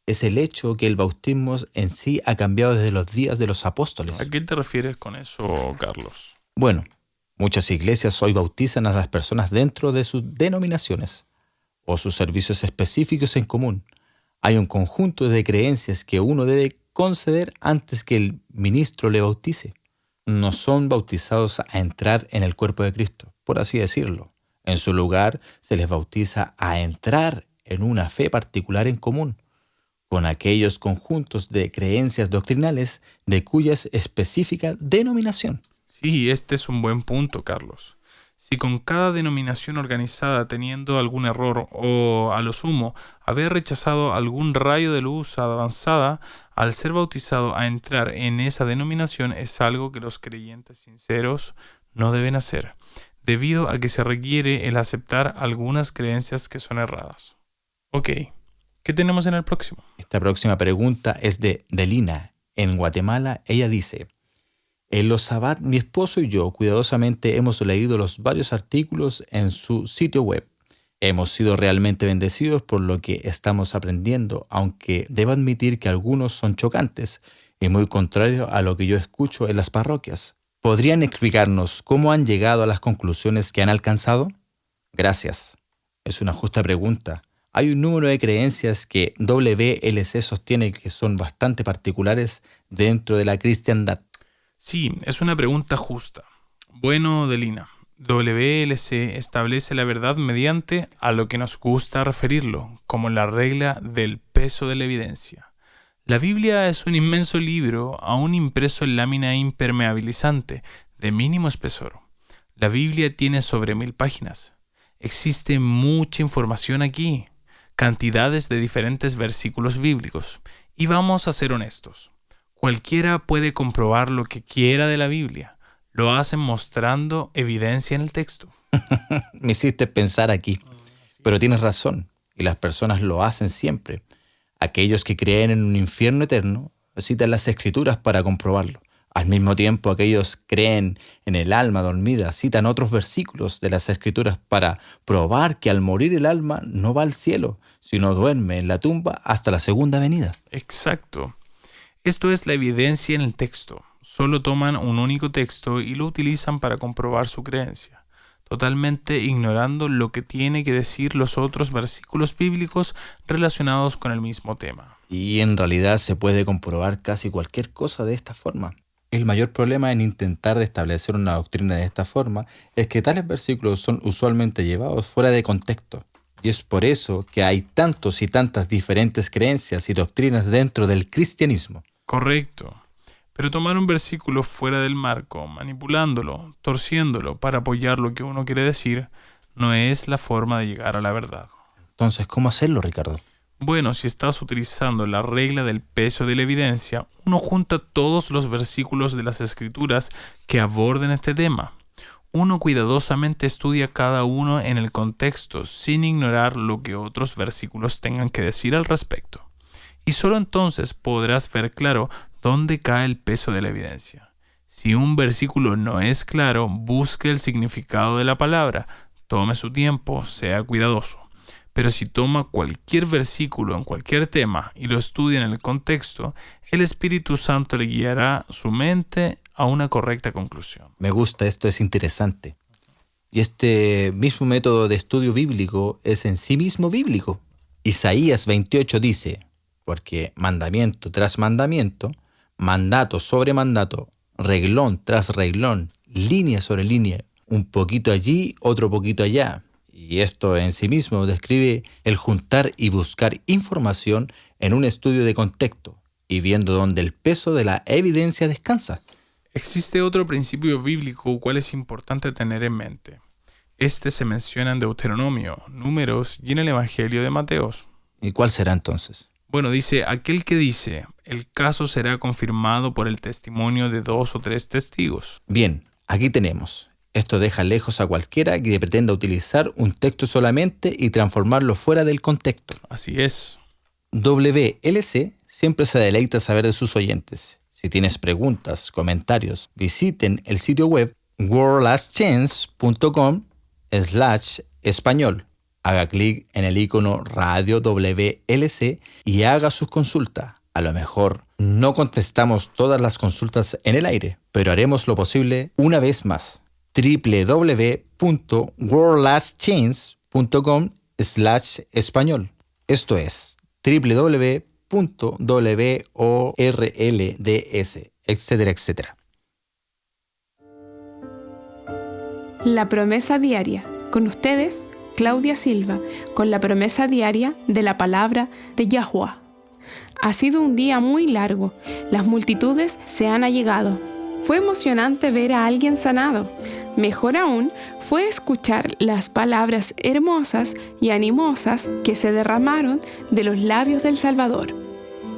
B: Es el hecho que el bautismo en sí ha cambiado desde los días de los apóstoles.
C: ¿A qué te refieres con eso, Carlos?
B: Bueno, muchas iglesias hoy bautizan a las personas dentro de sus denominaciones o sus servicios específicos en común. Hay un conjunto de creencias que uno debe conceder antes que el ministro le bautice. No son bautizados a entrar en el cuerpo de Cristo, por así decirlo. En su lugar, se les bautiza a entrar en una fe particular en común, con aquellos conjuntos de creencias doctrinales de cuya específica denominación.
C: Sí, este es un buen punto, Carlos. Si con cada denominación organizada teniendo algún error o, a lo sumo, haber rechazado algún rayo de luz avanzada, al ser bautizado a entrar en esa denominación es algo que los creyentes sinceros no deben hacer, debido a que se requiere el aceptar algunas creencias que son erradas. Ok, ¿qué tenemos en el próximo?
B: Esta próxima pregunta es de Delina, en Guatemala. Ella dice, en los Sabbat, mi esposo y yo cuidadosamente hemos leído los varios artículos en su sitio web. Hemos sido realmente bendecidos por lo que estamos aprendiendo, aunque debo admitir que algunos son chocantes y muy contrarios a lo que yo escucho en las parroquias. ¿Podrían explicarnos cómo han llegado a las conclusiones que han alcanzado? Gracias. Es una justa pregunta. Hay un número de creencias que WLC sostiene que son bastante particulares dentro de la cristiandad.
C: Sí, es una pregunta justa. Bueno, Delina, WLC establece la verdad mediante a lo que nos gusta referirlo, como la regla del peso de la evidencia. La Biblia es un inmenso libro, aún impreso en lámina impermeabilizante, de mínimo espesor. La Biblia tiene sobre 1000 páginas. Existe mucha información aquí, cantidades de diferentes versículos bíblicos. Y vamos a ser honestos. Cualquiera puede comprobar lo que quiera de la Biblia. Lo hacen mostrando evidencia en el texto.
B: Me hiciste pensar aquí. Pero tienes razón, y las personas lo hacen siempre. Aquellos que creen en un infierno eterno citan las Escrituras para comprobarlo. Al mismo tiempo, aquellos que creen en el alma dormida citan otros versículos de las Escrituras para probar que al morir el alma no va al cielo, sino duerme en la tumba hasta la segunda venida.
C: Exacto. Esto es la evidencia en el texto. Solo toman un único texto y lo utilizan para comprobar su creencia, totalmente ignorando lo que tiene que decir los otros versículos bíblicos relacionados con el mismo tema.
B: Y en realidad se puede comprobar casi cualquier cosa de esta forma. El mayor problema en intentar de establecer una doctrina de esta forma es que tales versículos son usualmente llevados fuera de contexto. Y es por eso que hay tantos y tantas diferentes creencias y doctrinas dentro del cristianismo.
C: Correcto. Pero tomar un versículo fuera del marco, manipulándolo, torciéndolo para apoyar lo que uno quiere decir, no es la forma de llegar a la verdad.
B: Entonces, ¿cómo hacerlo, Ricardo?
C: Bueno, si estás utilizando la regla del peso de la evidencia, uno junta todos los versículos de las Escrituras que aborden este tema. Uno cuidadosamente estudia cada uno en el contexto, sin ignorar lo que otros versículos tengan que decir al respecto. Y solo entonces podrás ver claro dónde cae el peso de la evidencia. Si un versículo no es claro, busque el significado de la palabra, tome su tiempo, sea cuidadoso. Pero si toma cualquier versículo en cualquier tema y lo estudia en el contexto, el Espíritu Santo le guiará su mente a una correcta conclusión.
B: Me gusta, esto es interesante. Y este mismo método de estudio bíblico es en sí mismo bíblico. Isaías 28 dice, porque mandamiento tras mandamiento, mandato sobre mandato, reglón tras reglón, línea sobre línea, un poquito allí, otro poquito allá. Y esto en sí mismo describe el juntar y buscar información en un estudio de contexto y viendo dónde el peso de la evidencia descansa.
C: Existe otro principio bíblico cual es importante tener en mente. Este se menciona en Deuteronomio, Números y en el Evangelio de Mateo.
B: ¿Y cuál será entonces?
C: Bueno, dice, aquel que dice, el caso será confirmado por el testimonio de 2 o 3 testigos.
B: Bien, aquí tenemos. Esto deja lejos a cualquiera que pretenda utilizar un texto solamente y transformarlo fuera del contexto.
C: Así es.
B: WLC siempre se deleita saber de sus oyentes. Si tienes preguntas, comentarios, visiten el sitio web worldlastchance.com/español. Haga clic en el icono Radio WLC y haga sus consultas. A lo mejor no contestamos todas las consultas en el aire, pero haremos lo posible una vez más. www.worldlastchance.com/español. Esto es www.worlds, etcétera, etcétera.
D: La promesa diaria. Con ustedes, Claudia Silva, con la promesa diaria de la palabra de Yahuwah. Ha sido un día muy largo. Las multitudes se han allegado. Fue emocionante ver a alguien sanado. Mejor aún fue escuchar las palabras hermosas y animosas que se derramaron de los labios del Salvador.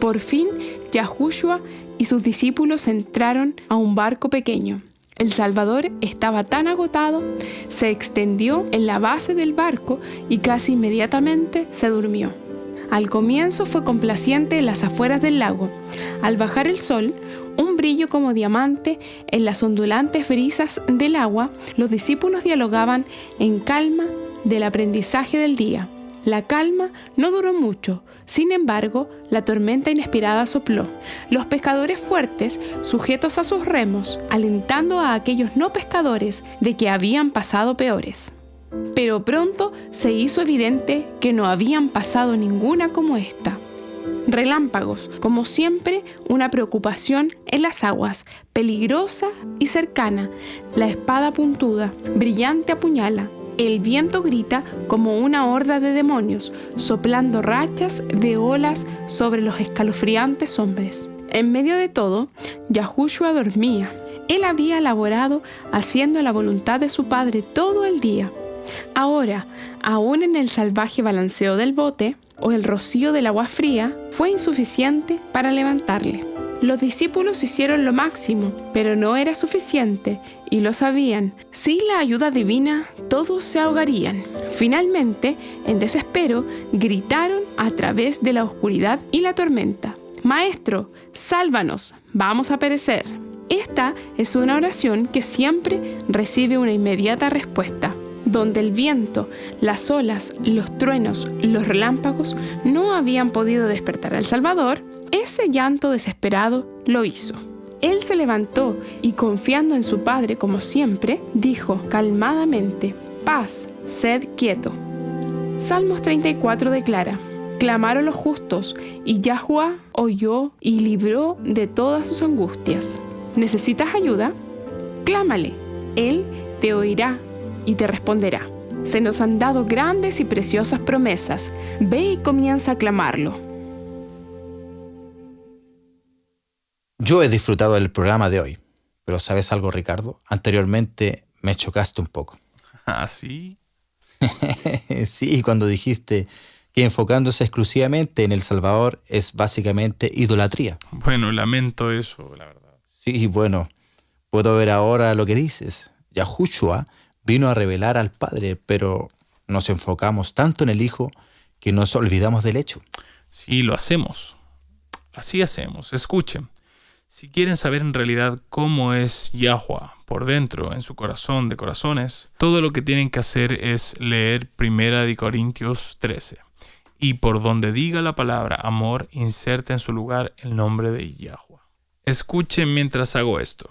D: Por fin, Yahushua y sus discípulos entraron a un barco pequeño. El Salvador estaba tan agotado, se extendió en la base del barco y casi inmediatamente se durmió. Al comienzo fue complaciente en las afueras del lago. Al bajar el sol, un brillo como diamante en las ondulantes brisas del agua, los discípulos dialogaban en calma del aprendizaje del día. La calma no duró mucho. Sin embargo, la tormenta inesperada sopló. Los pescadores fuertes, sujetos a sus remos, alentando a aquellos no pescadores de que habían pasado peores. Pero pronto se hizo evidente que no habían pasado ninguna como esta. Relámpagos, como siempre, una preocupación en las aguas, peligrosa y cercana. La espada puntuda, brillante apuñala. El viento grita como una horda de demonios, soplando rachas de olas sobre los escalofriantes hombres. En medio de todo, Yahushua dormía. Él había laborado haciendo la voluntad de su Padre todo el día. Ahora, aún en el salvaje balanceo del bote o el rocío del agua fría, fue insuficiente para levantarle. Los discípulos hicieron lo máximo, pero no era suficiente, y lo sabían. Sin la ayuda divina, todos se ahogarían. Finalmente, en desespero, gritaron a través de la oscuridad y la tormenta: «Maestro, sálvanos, vamos a perecer». Esta es una oración que siempre recibe una inmediata respuesta. Donde el viento, las olas, los truenos, los relámpagos no habían podido despertar al Salvador, ese llanto desesperado lo hizo. Él se levantó y, confiando en su Padre como siempre, dijo calmadamente: «Paz, sed quieto». Salmos 34 declara: «Clamaron los justos, y Yahuwah oyó y libró de todas sus angustias». ¿Necesitas ayuda? Clámale, Él te oirá y te responderá. Se nos han dado grandes y preciosas promesas. Ve y comienza a clamarlo.
B: Yo he disfrutado del programa de hoy, pero ¿sabes algo, Ricardo? Anteriormente me chocaste un poco.
C: ¿Ah, sí?
B: Sí, cuando dijiste que enfocándose exclusivamente en El Salvador es básicamente idolatría.
C: Bueno, lamento eso, la verdad.
B: Sí, bueno, puedo ver ahora lo que dices. Yahushua vino a revelar al Padre, pero nos enfocamos tanto en el Hijo que nos olvidamos del hecho.
C: Sí, lo hacemos. Así hacemos. Escuchen. Si quieren saber en realidad cómo es Yahuwah por dentro, en su corazón de corazones, todo lo que tienen que hacer es leer 1 Corintios 13. Y por donde diga la palabra amor, inserta en su lugar el nombre de Yahuwah. Escuchen mientras hago esto.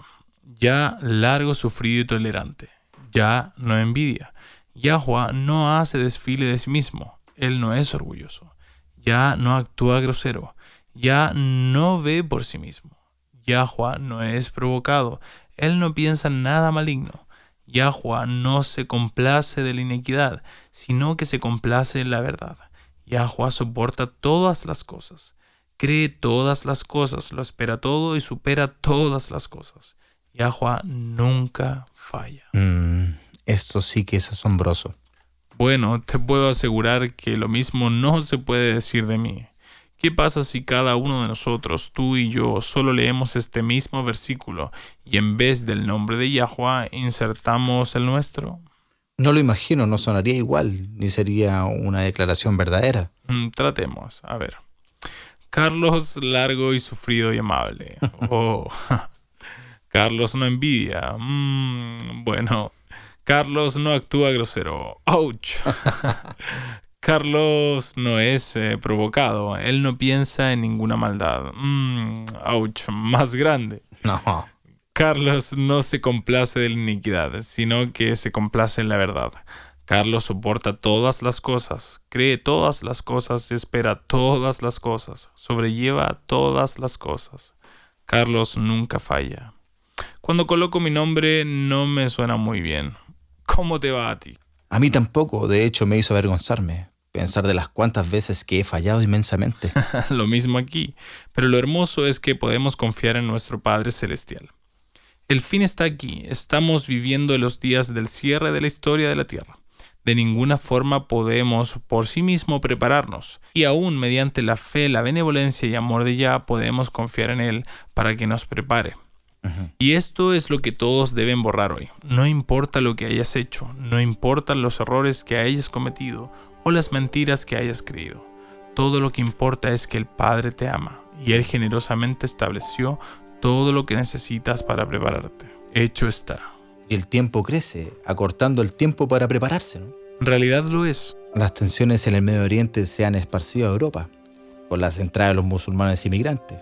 C: ya largo, sufrido y tolerante, ya no envidia. Yahweh no hace desfile de sí mismo, Él no es orgulloso, ya no actúa grosero, ya no ve por sí mismo. Yahweh no es provocado, Él no piensa nada maligno. Yahweh no se complace de la iniquidad, sino que se complace en la verdad. Yahweh soporta todas las cosas, cree todas las cosas, lo espera todo y supera todas las cosas. Yahweh nunca falla.
B: Esto sí que es asombroso.
C: Bueno, te puedo asegurar que lo mismo no se puede decir de mí. ¿Qué pasa si cada uno de nosotros, tú y yo, solo leemos este mismo versículo y en vez del nombre de Yahweh insertamos el nuestro?
B: No lo imagino, no sonaría igual, ni sería una declaración verdadera.
C: Tratemos, a ver. Carlos, largo y sufrido y amable. Oh, Carlos no envidia. Bueno, Carlos no actúa grosero. ¡Ouch! Carlos no es provocado. Él no piensa en ninguna maldad. ¡Ouch! Más grande.
B: No.
C: Carlos no se complace de la iniquidad, sino que se complace en la verdad. Carlos soporta todas las cosas, cree todas las cosas, espera todas las cosas, sobrelleva todas las cosas. Carlos nunca falla. Cuando coloco mi nombre no me suena muy bien. ¿Cómo te va a ti?
B: A mí tampoco, de hecho me hizo avergonzarme, pensar de las cuantas veces que he fallado inmensamente.
C: Lo mismo aquí, pero lo hermoso es que podemos confiar en nuestro Padre Celestial. El fin está aquí, estamos viviendo los días del cierre de la historia de la tierra. De ninguna forma podemos por sí mismo prepararnos, y aún mediante la fe, la benevolencia y amor de Yah podemos confiar en Él para que nos prepare. Y esto es lo que todos deben borrar hoy. No importa lo que hayas hecho, no importan los errores que hayas cometido o las mentiras que hayas creído. Todo lo que importa es que el Padre te ama y Él generosamente estableció todo lo que necesitas para prepararte. Hecho está.
B: Y el tiempo crece, acortando el tiempo para prepararse, ¿no?
C: En realidad lo es.
B: Las tensiones en el Medio Oriente se han esparcido a Europa, con las entradas de los musulmanes inmigrantes.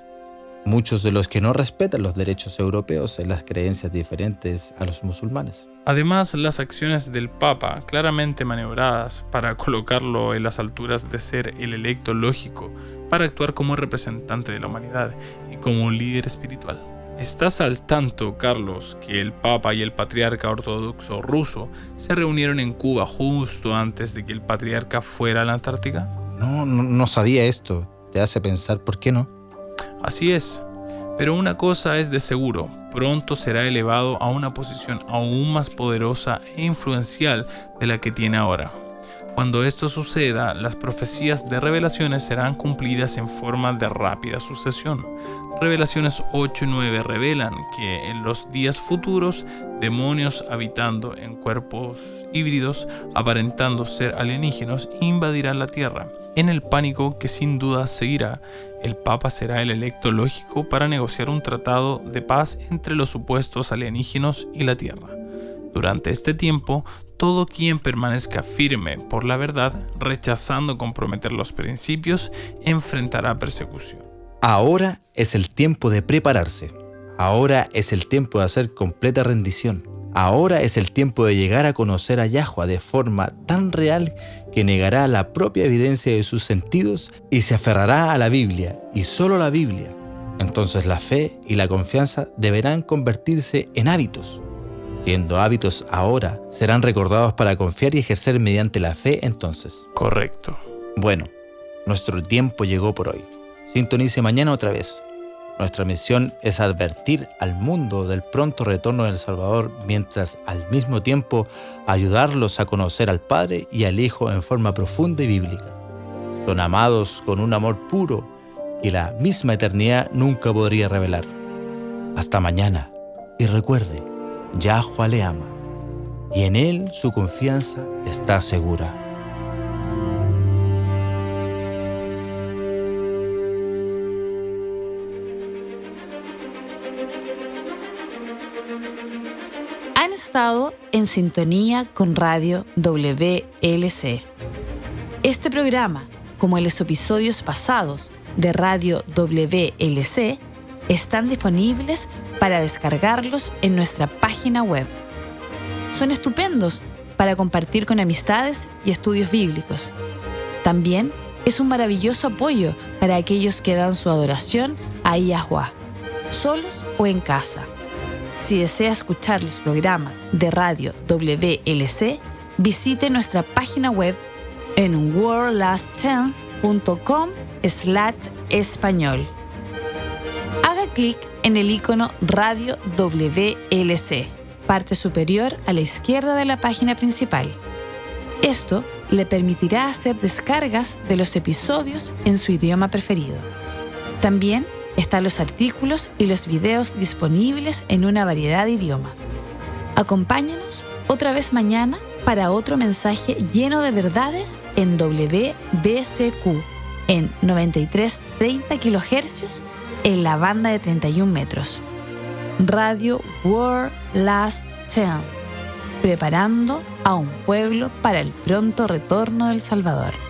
B: Muchos de los que no respetan los derechos europeos en las creencias diferentes a los musulmanes.
C: Además, las acciones del Papa, claramente maniobradas para colocarlo en las alturas de ser el electo lógico, para actuar como representante de la humanidad y como un líder espiritual. ¿Estás al tanto, Carlos, que el Papa y el Patriarca Ortodoxo ruso se reunieron en Cuba justo antes de que el Patriarca fuera a la Antártica?
B: No sabía esto. Te hace pensar, ¿por qué no?
C: Así es, pero una cosa es de seguro, pronto será elevado a una posición aún más poderosa e influencial de la que tiene ahora. Cuando esto suceda, las profecías de revelaciones serán cumplidas en forma de rápida sucesión. Revelaciones 8 y 9 revelan que en los días futuros, demonios habitando en cuerpos híbridos, aparentando ser alienígenas, invadirán la Tierra. En el pánico que sin duda seguirá, el Papa será el electo lógico para negociar un tratado de paz entre los supuestos alienígenas y la Tierra. Durante este tiempo, todo quien permanezca firme por la verdad, rechazando comprometer los principios, enfrentará persecución.
B: Ahora es el tiempo de prepararse. Ahora es el tiempo de hacer completa rendición. Ahora es el tiempo de llegar a conocer a Yahweh de forma tan real que negará la propia evidencia de sus sentidos y se aferrará a la Biblia y solo a la Biblia. Entonces la fe y la confianza deberán convertirse en hábitos. Siendo hábitos ahora, serán recordados para confiar y ejercer mediante la fe entonces.
C: Correcto.
B: Bueno, nuestro tiempo llegó por hoy. Sintonice mañana otra vez. Nuestra misión es advertir al mundo del pronto retorno del Salvador, mientras al mismo tiempo ayudarlos a conocer al Padre y al Hijo en forma profunda y bíblica. Son amados con un amor puro que la misma eternidad nunca podría revelar. Hasta mañana. Y recuerde, Yahweh le ama, y en Él su confianza está segura.
A: Han estado en sintonía con Radio WLC. Este programa, como en los episodios pasados de Radio WLC, están disponibles para descargarlos en nuestra página web. Son estupendos para compartir con amistades y estudios bíblicos. También es un maravilloso apoyo para aquellos que dan su adoración a Yahuwah, solos o en casa. Si desea escuchar los programas de Radio WLC, visite nuestra página web en worldlastchance.com/español. Haga clic en el icono Radio WLC, parte superior a la izquierda de la página principal. Esto le permitirá hacer descargas de los episodios en su idioma preferido. También están los artículos y los videos disponibles en una variedad de idiomas. Acompáñanos otra vez mañana para otro mensaje lleno de verdades en WBCQ en 9330 kHz en la banda de 31 metros. Radio World Last Chance, preparando a un pueblo para el pronto retorno del Salvador.